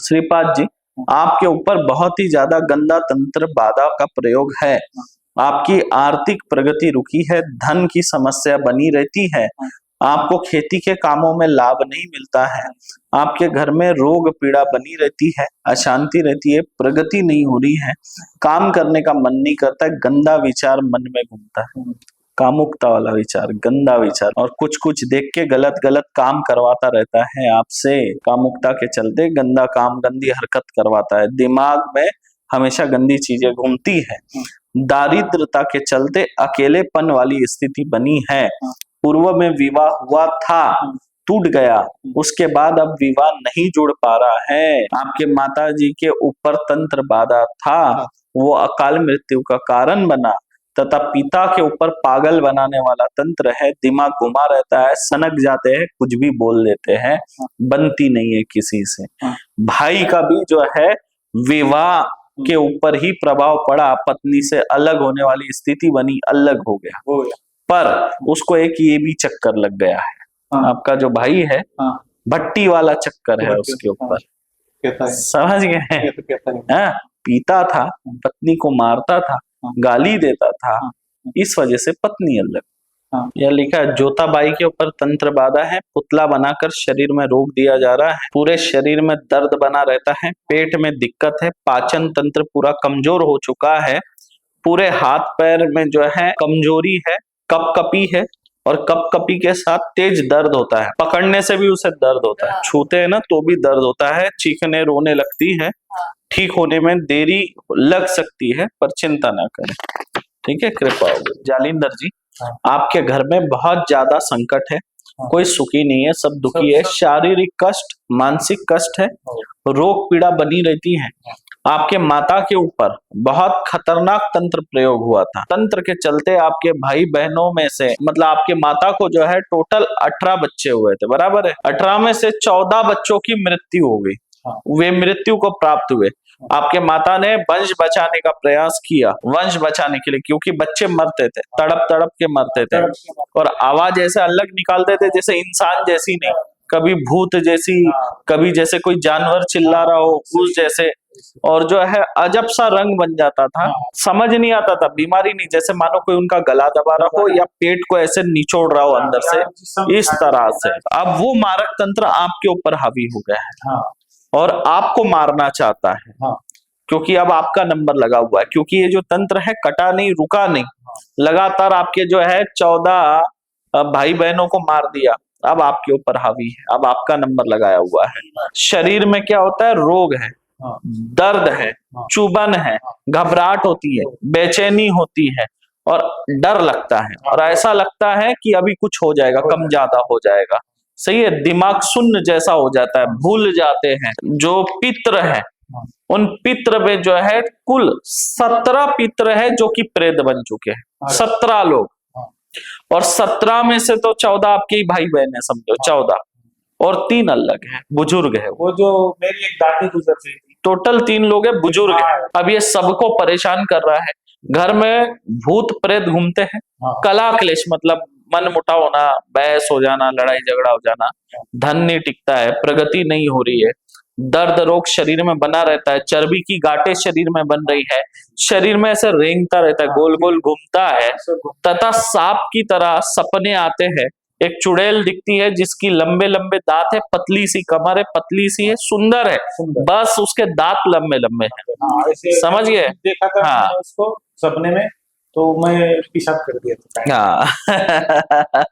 श्रीपाद जी, आपके ऊपर बहुत ही ज्यादा गंदा तंत्र बाधा का प्रयोग है। आपकी आर्थिक प्रगति रुकी है, धन की समस्या बनी रहती है, आपको खेती के कामों में लाभ नहीं मिलता है, आपके घर में रोग पीड़ा बनी रहती है, अशांति रहती है, प्रगति नहीं हो रही है, काम करने का मन नहीं करता है, गंदा विचार मन में घूमता है, कामुकता वाला विचार, गंदा विचार, और कुछ कुछ देख के गलत गलत काम करवाता रहता है आपसे। कामुकता के चलते गंदा काम, गंदी हरकत करवाता है, दिमाग में हमेशा गंदी चीजें घूमती है। दारिद्रता के चलते अकेलेपन वाली स्थिति बनी है। पूर्व में विवाह हुआ था, टूट गया, उसके बाद अब विवाह नहीं जुड़ पा रहा है। आपके माताजी के ऊपर तंत्र बाधा था, वो अकाल मृत्यु का कारण बना, तथा पिता के ऊपर पागल बनाने वाला तंत्र है। दिमाग घुमा रहता है, सनक जाते हैं, कुछ भी बोल देते हैं, बनती नहीं है किसी से। भाई का भी जो है विवाह के ऊपर ही प्रभाव पड़ा, पत्नी से अलग होने वाली स्थिति बनी, अलग हो गया, पर उसको एक ये भी चक्कर लग गया है। आपका जो भाई है, भट्टी वाला चक्कर है उसके ऊपर, समझ गए? पीता था, पत्नी को मारता था, गाली देता था, इस वजह से पत्नी अलग। यह लिखा है, जोताबाई के ऊपर तंत्र बाधा है, पुतला बनाकर शरीर में रोक दिया जा रहा है, पूरे शरीर में दर्द बना रहता है, पेट में दिक्कत है, पाचन तंत्र पूरा कमजोर हो चुका है, पूरे हाथ पैर में जो है कमजोरी है, कपकपी है, और कपकपी के साथ तेज दर्द होता है, पकड़ने से भी उसे दर्द होता है, छूते हैं ना तो भी दर्द होता है, चीखने रोने लगती है, ठीक होने में देरी लग सकती है, पर चिंता ना करें, ठीक है, कृपा होगी। जालिंदर जी, आपके घर में बहुत ज्यादा संकट है, कोई सुखी नहीं है, सब दुखी है, शारीरिक कष्ट, मानसिक कष्ट है, रोग पीड़ा बनी रहती है। आपके माता के ऊपर बहुत खतरनाक तंत्र प्रयोग हुआ था, तंत्र के चलते आपके भाई बहनों में से, मतलब आपके माता को जो है टोटल 18 बच्चे हुए थे, बराबर है? 18 में से 14 बच्चों की मृत्यु हो गई, वे मृत्यु को प्राप्त हुए। आपके माता ने वंश बचाने का प्रयास किया, वंश बचाने के लिए, क्योंकि बच्चे मरते थे, तड़प तड़प के मरते थे, और आवाज ऐसे अलग निकालते थे जैसे इंसान जैसी नहीं, कभी भूत जैसी, कभी जैसे कोई जानवर चिल्ला रहा हो उस जैसे, और जो है अजब सा रंग बन जाता था, समझ नहीं आता था, बीमारी नहीं, जैसे मानो कोई उनका गला दबा रहा हो या पेट को ऐसे निचोड़ रहा हो अंदर से, इस तरह से। अब वो मारक तंत्र आपके ऊपर हावी हो गया है और आपको मारना चाहता है, क्योंकि अब आपका नंबर लगा हुआ है, क्योंकि ये जो तंत्र है कटा नहीं, रुका नहीं, लगातार आपके जो है 14 भाई बहनों को मार दिया, अब आपके ऊपर हावी है, अब आपका नंबर लगाया हुआ है। शरीर में क्या होता है? रोग है, दर्द है, चुभन है, घबराहट होती है, बेचैनी होती है, और डर लगता है, और ऐसा लगता है कि अभी कुछ हो जाएगा, कम ज्यादा हो जाएगा, सही है, दिमाग शून्य जैसा हो जाता है, भूल जाते हैं। जो पित्र है, उन पित्र में जो है कुल 17 पित्र है जो कि प्रेत बन चुके हैं, 17 लोग, और 17 में से तो 14 आपके ही भाई बहन है, समझो 14, और 3 अलग है, बुजुर्ग है। वो जो मेरी एक दादी गुजर गई थी, टोटल 3 लोग है, बुजुर्ग है। अब ये सबको परेशान कर रहा है, घर में भूत प्रेत घूमते हैं, कला क्लेश, मतलब मन मुटाव होना, बहस हो जाना, लड़ाई झगड़ा हो जाना, धन नहीं टिकता है, प्रगति नहीं हो रही है, दर्द रोग शरीर में बना रहता है, चर्बी की गांठें शरीर में बन रही है, शरीर में ऐसे रेंगता रहता है, गोल गोल घूमता है, तथा सांप की तरह सपने आते हैं। एक चुड़ैल दिखती है जिसकी लंबे लंबे दांत है, पतली सी कमर है, पतली सी है, सुंदर है, बस उसके दांत लंबे लंबे हैं, समझ गए? देखा था उसको सपने में, तो मैं पेशाब कर दिया था। हाँ